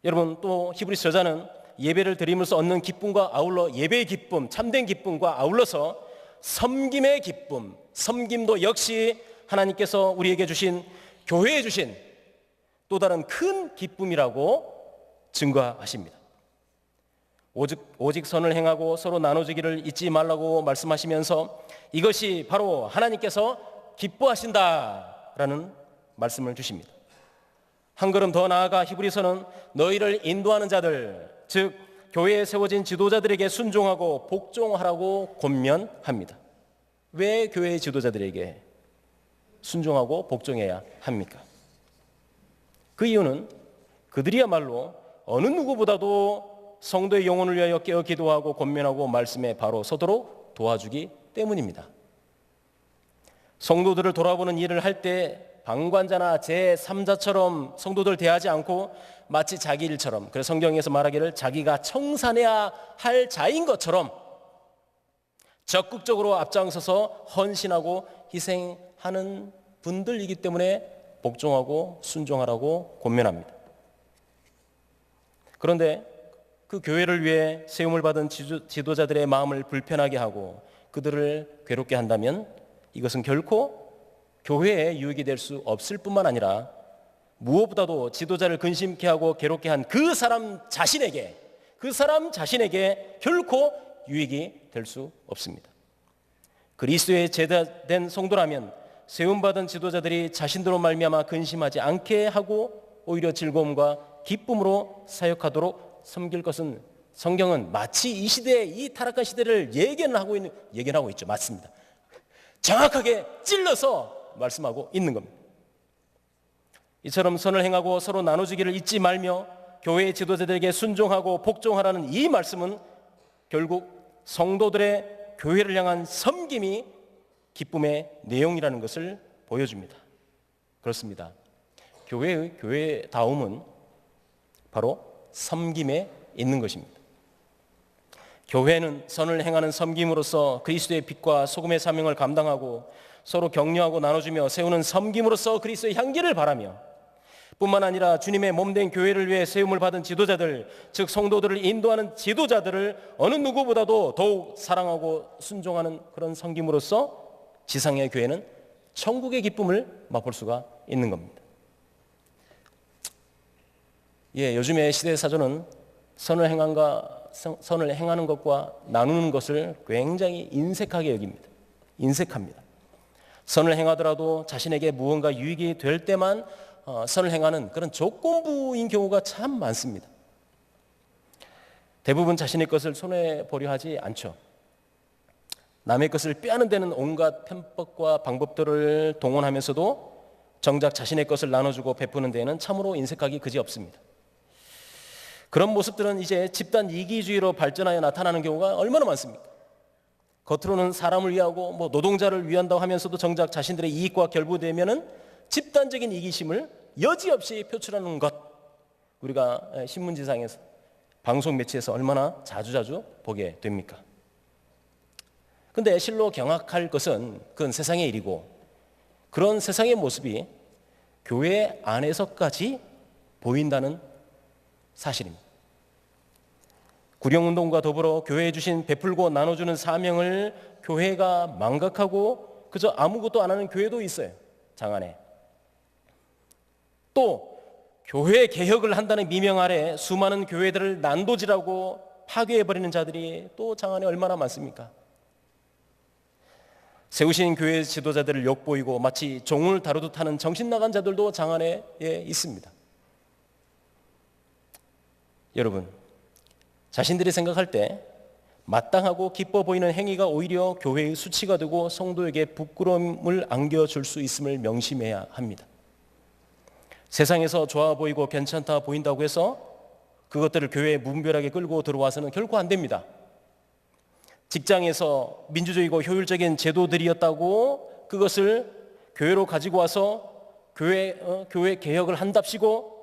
여러분, 또 히브리서 저자는 예배를 드림으로써 얻는 기쁨과 아울러 예배의 기쁨, 참된 기쁨과 아울러서 섬김의 기쁨, 섬김도 역시 하나님께서 우리에게 주신, 교회에 주신 또 다른 큰 기쁨이라고 증거하십니다. 오직 선을 행하고 서로 나눠주기를 잊지 말라고 말씀하시면서 이것이 바로 하나님께서 기뻐하신다라는 말씀을 주십니다. 한 걸음 더 나아가 히브리서는 너희를 인도하는 자들, 즉 교회에 세워진 지도자들에게 순종하고 복종하라고 권면합니다. 왜 교회의 지도자들에게 순종하고 복종해야 합니까? 그 이유는 그들이야말로 어느 누구보다도 성도의 영혼을 위하여 깨어 기도하고 권면하고 말씀에 바로 서도록 도와주기 때문입니다. 성도들을 돌아보는 일을 할 때 방관자나 제3자처럼 성도들 대하지 않고 마치 자기 일처럼, 그래서 성경에서 말하기를 자기가 청산해야 할 자인 것처럼 적극적으로 앞장서서 헌신하고 희생하는 분들이기 때문에 복종하고 순종하라고 권면합니다. 그런데 그 교회를 위해 세움을 받은 지도자들의 마음을 불편하게 하고 그들을 괴롭게 한다면 이것은 결코 교회에 유익이 될 수 없을 뿐만 아니라 무엇보다도 지도자를 근심케 하고 괴롭게 한 그 사람 자신에게 결코 유익이 될 수 없습니다. 그리스도의 제자된 성도라면 세움받은 지도자들이 자신들로 말미암아 근심하지 않게 하고 오히려 즐거움과 기쁨으로 사역하도록 섬길 것은 성경은 마치 이 시대의 이 타락한 시대를 예견하고 있죠. 맞습니다. 정확하게 찔러서 말씀하고 있는 겁니다. 이처럼 선을 행하고 서로 나눠주기를 잊지 말며 교회의 지도자들에게 순종하고 복종하라는 이 말씀은 결국 성도들의 교회를 향한 섬김이 기쁨의 내용이라는 것을 보여줍니다. 그렇습니다. 교회의 교회다움은 바로 섬김에 있는 것입니다. 교회는 선을 행하는 섬김으로써 그리스도의 빛과 소금의 사명을 감당하고 서로 격려하고 나눠주며 세우는 섬김으로써 그리스도의 향기를 바라며 뿐만 아니라 주님의 몸된 교회를 위해 세움을 받은 지도자들, 즉 성도들을 인도하는 지도자들을 어느 누구보다도 더욱 사랑하고 순종하는 그런 섬김으로써 지상의 교회는 천국의 기쁨을 맛볼 수가 있는 겁니다. 요즘의 시대 사조는 선을 행하는 것과 나누는 것을 굉장히 인색하게 여깁니다. 인색합니다. 선을 행하더라도 자신에게 무언가 유익이 될 때만 선을 행하는 그런 조건부인 경우가 참 많습니다. 대부분 자신의 것을 손해보려 하지 않죠. 남의 것을 빼앗는 데는 온갖 편법과 방법들을 동원하면서도 정작 자신의 것을 나눠주고 베푸는 데에는 참으로 인색하기 그지없습니다. 그런 모습들은 이제 집단 이기주의로 발전하여 나타나는 경우가 얼마나 많습니까? 겉으로는 사람을 위하고 노동자를 위한다고 하면서도 정작 자신들의 이익과 결부되면은 집단적인 이기심을 여지없이 표출하는 것, 우리가 신문지상에서 방송 매체에서 얼마나 자주자주 보게 됩니까? 근데 실로 경악할 것은 그건 세상의 일이고 그런 세상의 모습이 교회 안에서까지 보인다는 사실입니다. 구령운동과 더불어 교회에 주신 베풀고 나눠주는 사명을 교회가 망각하고 그저 아무것도 안 하는 교회도 있어요. 장안에. 또 교회 개혁을 한다는 미명 아래 수많은 교회들을 난도질하고 파괴해버리는 자들이 또 장안에 얼마나 많습니까? 세우신 교회 지도자들을 욕보이고 마치 종을 다루듯 하는 정신나간 자들도 장안에 있습니다. 여러분, 자신들이 생각할 때 마땅하고 기뻐 보이는 행위가 오히려 교회의 수치가 되고 성도에게 부끄러움을 안겨줄 수 있음을 명심해야 합니다. 세상에서 좋아 보이고 괜찮다 보인다고 해서 그것들을 교회에 무분별하게 끌고 들어와서는 결코 안 됩니다. 직장에서 민주적이고 효율적인 제도들이었다고 그것을 교회로 가지고 와서 교회 개혁을 한답시고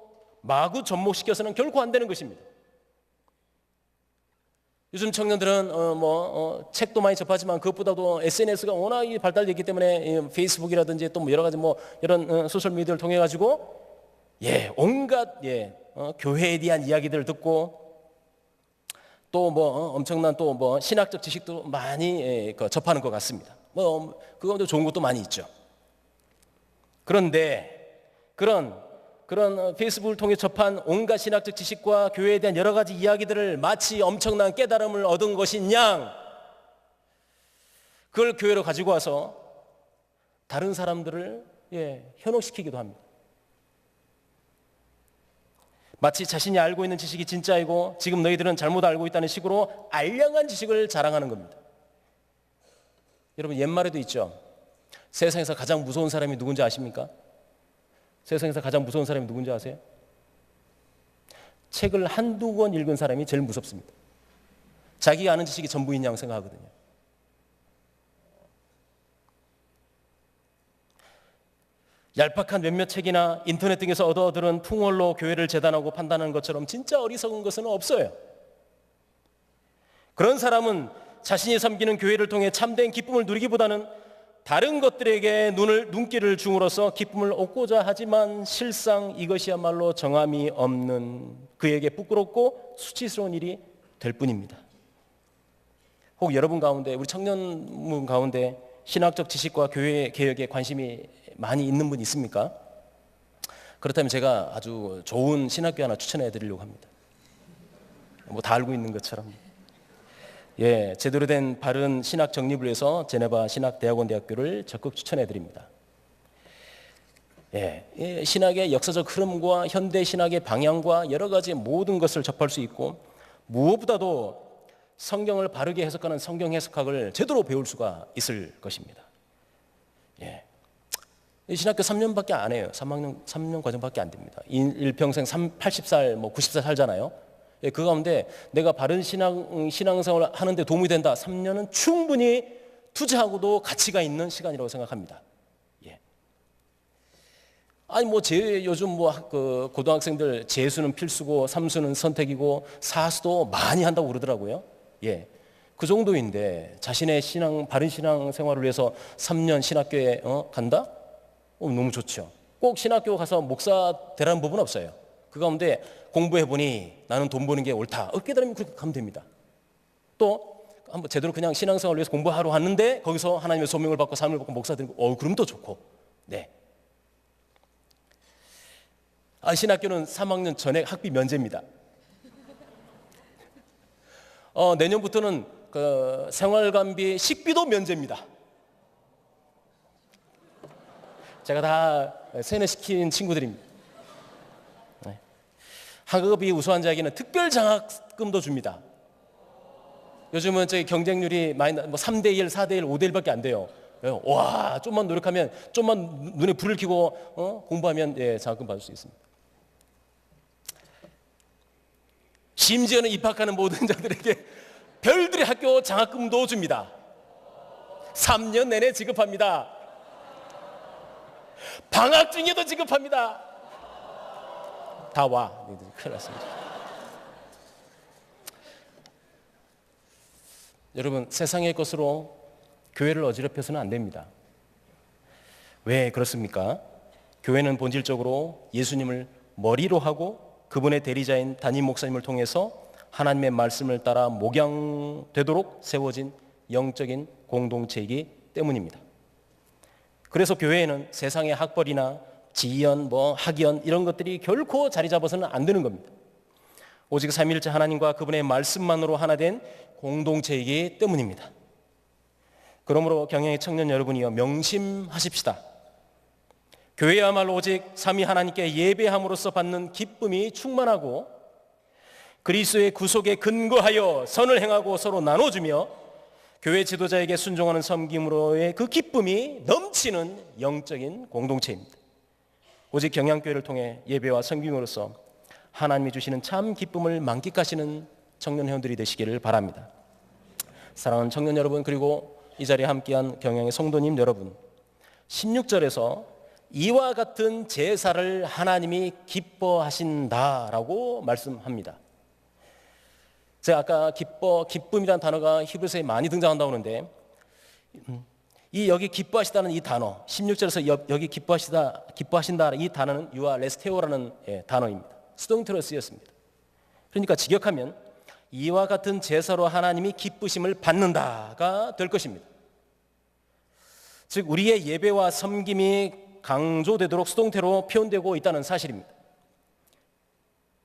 마구 접목시켜서는 결코 안 되는 것입니다. 요즘 청년들은 책도 많이 접하지만 그것보다도 SNS가 워낙 발달되어 있기 때문에 페이스북이라든지 또 여러 가지 이런 소셜 미디어를 통해 가지고 온갖 교회에 대한 이야기들을 듣고 또 엄청난 또 신학적 지식도 많이 접하는 것 같습니다. 그것도 좋은 것도 많이 있죠. 그런데 그런 페이스북을 통해 접한 온갖 신학적 지식과 교회에 대한 여러 가지 이야기들을 마치 엄청난 깨달음을 얻은 것인 양 그걸 교회로 가지고 와서 다른 사람들을 현혹시키기도 합니다. 마치 자신이 알고 있는 지식이 진짜이고 지금 너희들은 잘못 알고 있다는 식으로 알량한 지식을 자랑하는 겁니다. 여러분 옛말에도 있죠. 세상에서 가장 무서운 사람이 누군지 아십니까? 세상에서 가장 무서운 사람이 누군지 아세요? 책을 한두 권 읽은 사람이 제일 무섭습니다. 자기가 아는 지식이 전부인 양 생각하거든요. 얄팍한 몇몇 책이나 인터넷 등에서 얻어들은 풍월로 교회를 재단하고 판단하는 것처럼 진짜 어리석은 것은 없어요. 그런 사람은 자신이 섬기는 교회를 통해 참된 기쁨을 누리기보다는 다른 것들에게 눈길을 줌으로써 기쁨을 얻고자 하지만 실상 이것이야말로 정함이 없는 그에게 부끄럽고 수치스러운 일이 될 뿐입니다. 혹 여러분 가운데 우리 청년분 가운데 신학적 지식과 교회 개혁에 관심이 많이 있는 분 있습니까? 그렇다면 제가 아주 좋은 신학교 하나 추천해 드리려고 합니다. 다 알고 있는 것처럼. 제대로 된 바른 신학 정립을 위해서 제네바 신학대학원대학교를 적극 추천해 드립니다. 신학의 역사적 흐름과 현대 신학의 방향과 여러 가지 모든 것을 접할 수 있고 무엇보다도 성경을 바르게 해석하는 성경 해석학을 제대로 배울 수가 있을 것입니다. 신학교 3년밖에 안 해요. 3년 과정밖에 안 됩니다. 일평생 80살, 90살 살잖아요. 그 가운데 내가 바른 신앙생활을 하는데 도움이 된다. 3년은 충분히 투자하고도 가치가 있는 시간이라고 생각합니다. 요즘 고등학생들 재수는 필수고 삼수는 선택이고 사수도 많이 한다고 그러더라고요. 그 정도인데 자신의 바른 신앙생활을 위해서 3년 신학교에 간다? 너무 좋죠. 꼭 신학교 가서 목사 되라는 법은 없어요. 그 가운데 공부해보니 나는 돈 버는 게 옳다. 깨달으면 그렇게 가면 됩니다. 또 한번 제대로 그냥 신앙생활을 위해서 공부하러 왔는데 거기서 하나님의 소명을 받고 삶을 받고 목사 되고 그럼 또 좋고. 신학교는 3학년 전액 학비 면제입니다. 내년부터는 생활관비 식비도 면제입니다. 제가 다 세뇌시킨 친구들입니다. 학업이 우수한 자에게는 특별 장학금도 줍니다. 요즘은 저희 경쟁률이 많이 3대1, 4대1, 5대1밖에 안 돼요. 좀만 노력하면, 좀만 눈에 불을 켜고 공부하면 장학금 받을 수 있습니다. 심지어는 입학하는 모든 자들에게 별들의 학교 장학금도 줍니다. 3년 내내 지급합니다. 방학 중에도 지급합니다. 다 와. 큰일 났습니다. 여러분, 세상의 것으로 교회를 어지럽혀서는 안 됩니다. 왜 그렇습니까? 교회는 본질적으로 예수님을 머리로 하고 그분의 대리자인 담임 목사님을 통해서 하나님의 말씀을 따라 목양되도록 세워진 영적인 공동체이기 때문입니다. 그래서 교회에는 세상의 학벌이나 지연, 학연 이런 것들이 결코 자리 잡아서는 안 되는 겁니다. 오직 삼위일체 하나님과 그분의 말씀만으로 하나 된 공동체이기 때문입니다. 그러므로 경영의 청년 여러분이여 명심하십시다. 교회야말로 오직 삼위 하나님께 예배함으로써 받는 기쁨이 충만하고 그리스도의 구속에 근거하여 선을 행하고 서로 나눠주며 교회 지도자에게 순종하는 섬김으로의 그 기쁨이 넘치는 영적인 공동체입니다. 오직 경양교회를 통해 예배와 섬김으로써 하나님이 주시는 참 기쁨을 만끽하시는 청년 회원들이 되시기를 바랍니다. 사랑하는 청년 여러분, 그리고 이 자리에 함께한 경양의 성도님 여러분, 16절에서 이와 같은 제사를 하나님이 기뻐하신다라고 말씀합니다. 제가 아까 기쁨이라는 단어가 히브리서에 많이 등장한다고 하는데, 이 여기 기뻐하시다는 이 단어, 16절에서 여기 기뻐하신다 이 단어는 유아 레스테오라는 단어입니다. 수동태로 쓰였습니다. 그러니까 직역하면 이와 같은 제사로 하나님이 기쁘심을 받는다가 될 것입니다. 즉 우리의 예배와 섬김이 강조되도록 수동태로 표현되고 있다는 사실입니다.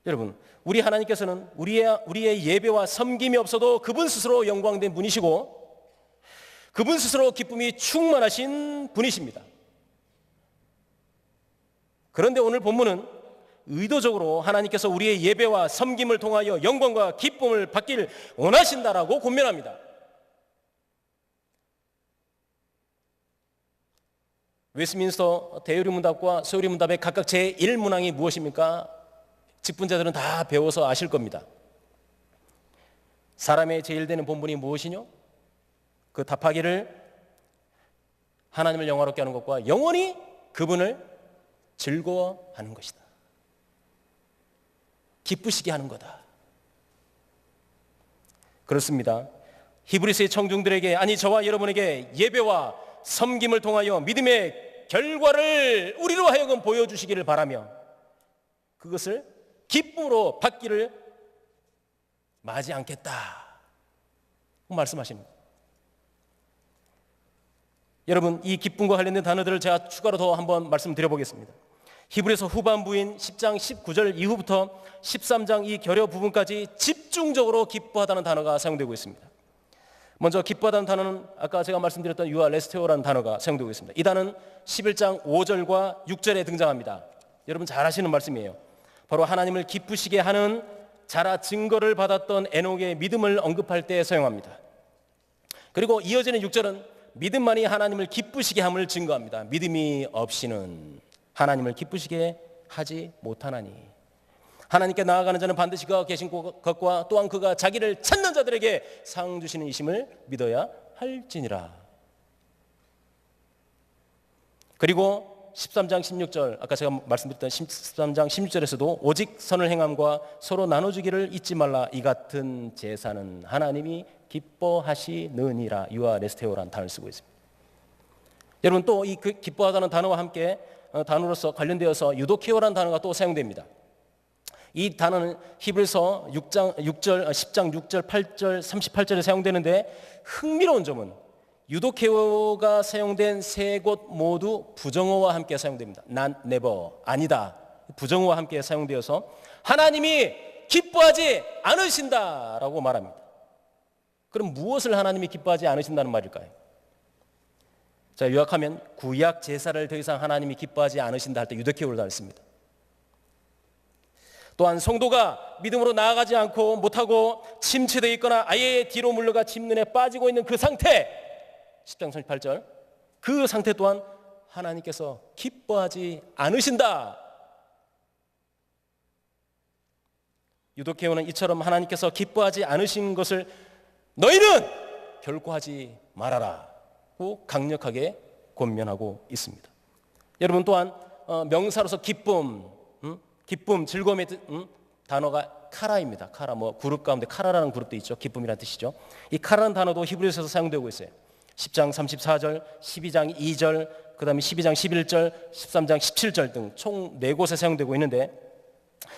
여러분, 우리 하나님께서는 우리의 예배와 섬김이 없어도 그분 스스로 영광된 분이시고 그분 스스로 기쁨이 충만하신 분이십니다. 그런데 오늘 본문은 의도적으로 하나님께서 우리의 예배와 섬김을 통하여 영광과 기쁨을 받길 원하신다라고 권면합니다. 웨스트민스터 대유리문답과 소유리문답의 각각 제1문항이 무엇입니까? 직분자들은 다 배워서 아실 겁니다. 사람의 제일 되는 본분이 무엇이뇨? 그 답하기를 하나님을 영화롭게 하는 것과 영원히 그분을 즐거워하는 것이다. 기쁘시게 하는 거다. 그렇습니다. 히브리서의 청중들에게, 아니 저와 여러분에게 예배와 섬김을 통하여 믿음의 결과를 우리로 하여금 보여주시기를 바라며 그것을 기쁨으로 받기를 마지 않겠다 말씀하십니다. 여러분, 이 기쁨과 관련된 단어들을 제가 추가로 더 한번 말씀드려보겠습니다. 히브리서 후반부인 10장 19절 이후부터 13장 이 결여 부분까지 집중적으로 기뻐하다는 단어가 사용되고 있습니다. 먼저 기뻐하다는 단어는 아까 제가 말씀드렸던 유아 레스테오라는 단어가 사용되고 있습니다. 이 단어는 11장 5절과 6절에 등장합니다. 여러분 잘 아시는 말씀이에요. 바로 하나님을 기쁘시게 하는 자라 증거를 받았던 에녹의 믿음을 언급할 때 사용합니다. 그리고 이어지는 6절은 믿음만이 하나님을 기쁘시게 함을 증거합니다. 믿음이 없이는 하나님을 기쁘시게 하지 못하나니 하나님께 나아가는 자는 반드시 그가 계신 것과 또한 그가 자기를 찾는 자들에게 상 주시는 이심을 믿어야 할지니라. 그리고 13장 16절 아까 제가 말씀드렸던 13장 16절에서도 오직 선을 행함과 서로 나눠주기를 잊지 말라. 이 같은 제사는 하나님이 기뻐하시느니라. 유아 레스테오라는 단어를 쓰고 있습니다. 여러분 또 이 기뻐하다는 단어와 함께 단어로서 관련되어서 유도케오라는 단어가 또 사용됩니다. 이 단어는 히브리서 10장 6절 8절 38절에 사용되는데 흥미로운 점은 유도케오가 사용된 세 곳 모두 부정어와 함께 사용됩니다. Not, never, 아니다. 부정어와 함께 사용되어서 하나님이 기뻐하지 않으신다라고 말합니다. 그럼 무엇을 하나님이 기뻐하지 않으신다는 말일까요? 자, 요약하면 구약 제사를 더 이상 하나님이 기뻐하지 않으신다 할 때 유도케오를 씁니다. 또한 성도가 믿음으로 나아가지 않고 못하고 침체되어 있거나 아예 뒤로 물러가 침륜에 빠지고 있는 그 상태 10장 38절 그 상태 또한 하나님께서 기뻐하지 않으신다. 유도케오는 이처럼 하나님께서 기뻐하지 않으신 것을 너희는 결코 하지 말아라 고 강력하게 권면하고 있습니다. 여러분 또한 명사로서 기쁨, 즐거움의 단어가 카라입니다. 카라, 그룹 가운데 카라라는 그룹도 있죠. 기쁨이라는 뜻이죠. 이 카라는 단어도 히브리서에서 사용되고 있어요. 10장 34절, 12장 2절, 그 다음에 12장 11절, 13장 17절 등 총 4곳에 사용되고 있는데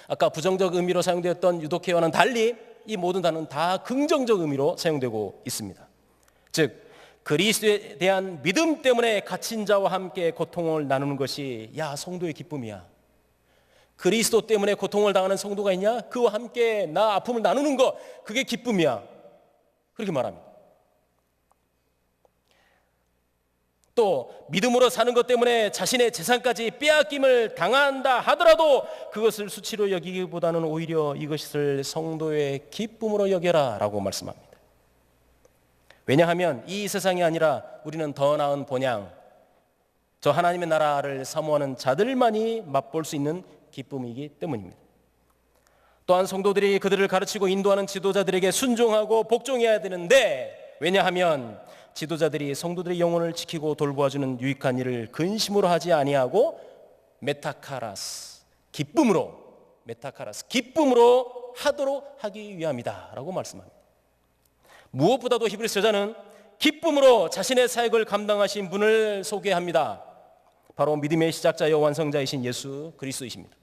아까 부정적 의미로 사용되었던 유도케와는 달리 이 모든 단어는 다 긍정적 의미로 사용되고 있습니다. 즉 그리스도에 대한 믿음 때문에 갇힌 자와 함께 고통을 나누는 것이 성도의 기쁨이야. 그리스도 때문에 고통을 당하는 성도가 있냐? 그와 함께 나 아픔을 나누는 것, 그게 기쁨이야. 그렇게 말합니다. 또 믿음으로 사는 것 때문에 자신의 재산까지 빼앗김을 당한다 하더라도 그것을 수치로 여기기보다는 오히려 이것을 성도의 기쁨으로 여겨라 라고 말씀합니다. 왜냐하면 이 세상이 아니라 우리는 더 나은 본향, 저 하나님의 나라를 사모하는 자들만이 맛볼 수 있는 기쁨이기 때문입니다. 또한 성도들이 그들을 가르치고 인도하는 지도자들에게 순종하고 복종해야 되는데 왜냐하면 지도자들이 성도들의 영혼을 지키고 돌보아주는 유익한 일을 근심으로 하지 아니하고 메타카라스, 기쁨으로 하도록 하기 위함이다 라고 말씀합니다. 무엇보다도 히브리서 저자는 기쁨으로 자신의 사역을 감당하신 분을 소개합니다. 바로 믿음의 시작자여 완성자이신 예수 그리스도이십니다.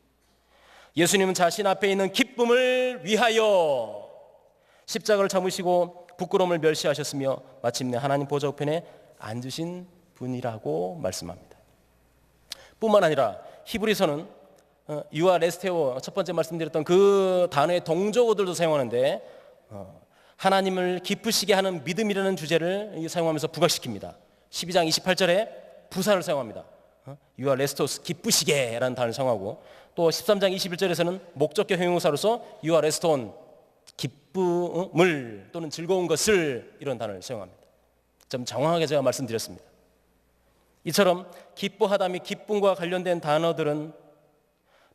예수님은 자신 앞에 있는 기쁨을 위하여 십자가를 참으시고 부끄러움을 멸시하셨으며 마침내 하나님 보좌 우편에 앉으신 분이라고 말씀합니다. 뿐만 아니라 히브리서는 유아 레스테오, 첫 번째 말씀드렸던 그 단어의 동적어들도 사용하는데 하나님을 기쁘시게 하는 믿음이라는 주제를 사용하면서 부각시킵니다. 12장 28절에 부사를 사용합니다. 유아 레스토스, 기쁘시게 라는 단어를 사용하고, 또 13장 21절에서는 목적격 형용사로서 유아 레스톤, 기쁨을 또는 즐거운 것을, 이런 단어를 사용합니다. 좀 정확하게 제가 말씀드렸습니다. 이처럼 기뻐하다 및 기쁨과 관련된 단어들은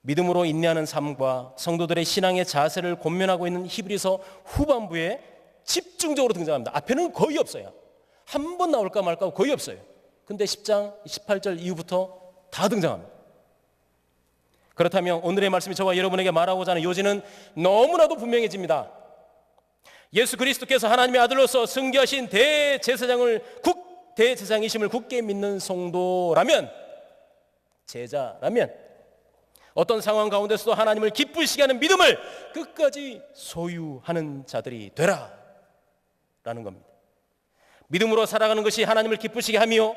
믿음으로 인내하는 삶과 성도들의 신앙의 자세를 권면하고 있는 히브리서 후반부에 집중적으로 등장합니다. 앞에는 거의 없어요. 한 번 나올까 말까 거의 없어요. 근데 10장 18절 이후부터 다 등장합니다. 그렇다면 오늘의 말씀이 저와 여러분에게 말하고자 하는 요지는 너무나도 분명해집니다. 예수 그리스도께서 하나님의 아들로서 승계하신 대제사장이심을 굳게 믿는 성도라면, 제자라면, 어떤 상황 가운데서도 하나님을 기쁘시게 하는 믿음을 끝까지 소유하는 자들이 되라 라는 겁니다. 믿음으로 살아가는 것이 하나님을 기쁘시게 하며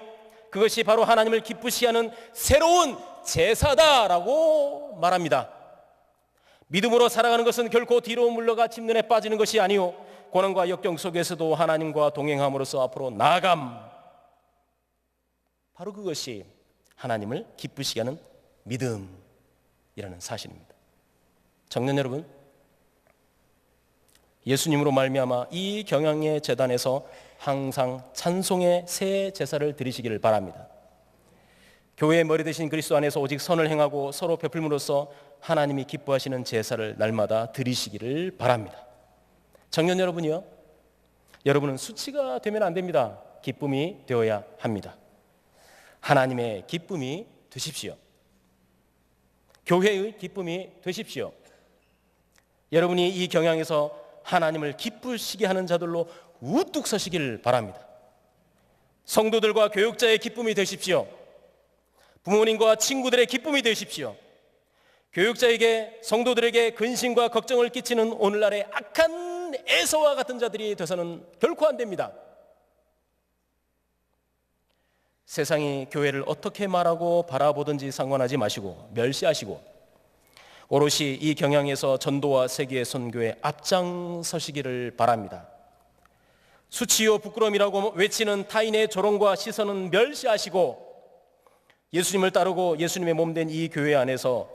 그것이 바로 하나님을 기쁘시게 하는 새로운 제사다라고 말합니다. 믿음으로 살아가는 것은 결코 뒤로 물러가 침륜에 빠지는 것이 아니요 고난과 역경 속에서도 하나님과 동행함으로써 앞으로 나아감, 바로 그것이 하나님을 기쁘시게 하는 믿음이라는 사실입니다. 청년 여러분, 예수님으로 말미암아 이 경양의 제단에서 항상 찬송의 새 제사를 드리시기를 바랍니다. 교회의 머리 되신 그리스도 안에서 오직 선을 행하고 서로 베풀므로써 하나님이 기뻐하시는 제사를 날마다 드리시기를 바랍니다. 청년 여러분이요, 여러분은 수치가 되면 안 됩니다. 기쁨이 되어야 합니다. 하나님의 기쁨이 되십시오. 교회의 기쁨이 되십시오. 여러분이 이 경향에서 하나님을 기쁘시게 하는 자들로 우뚝 서시길 바랍니다. 성도들과 교육자의 기쁨이 되십시오. 부모님과 친구들의 기쁨이 되십시오. 교육자에게, 성도들에게 근심과 걱정을 끼치는 오늘날의 악한 에서와 같은 자들이 되서는 결코 안 됩니다. 세상이 교회를 어떻게 말하고 바라보든지 상관하지 마시고 멸시하시고 오롯이 이 경향에서 전도와 세계의 선교에 앞장서시기를 바랍니다. 수치요 부끄러움이라고 외치는 타인의 조롱과 시선은 멸시하시고 예수님을 따르고 예수님의 몸된 이 교회 안에서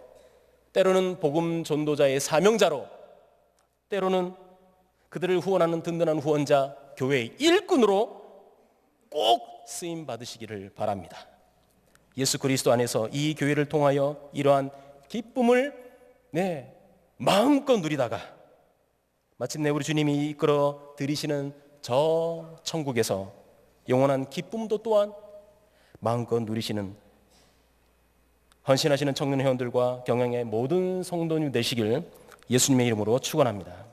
때로는 복음 전도자의 사명자로, 때로는 그들을 후원하는 든든한 후원자, 교회의 일꾼으로 꼭 쓰임 받으시기를 바랍니다. 예수 그리스도 안에서 이 교회를 통하여 이러한 기쁨을 마음껏 누리다가 마침내 우리 주님이 이끌어 들이시는 저 천국에서 영원한 기쁨도 또한 마음껏 누리시는 헌신하시는 청년 회원들과 경영의 모든 성도님 되시길 예수님의 이름으로 축원합니다.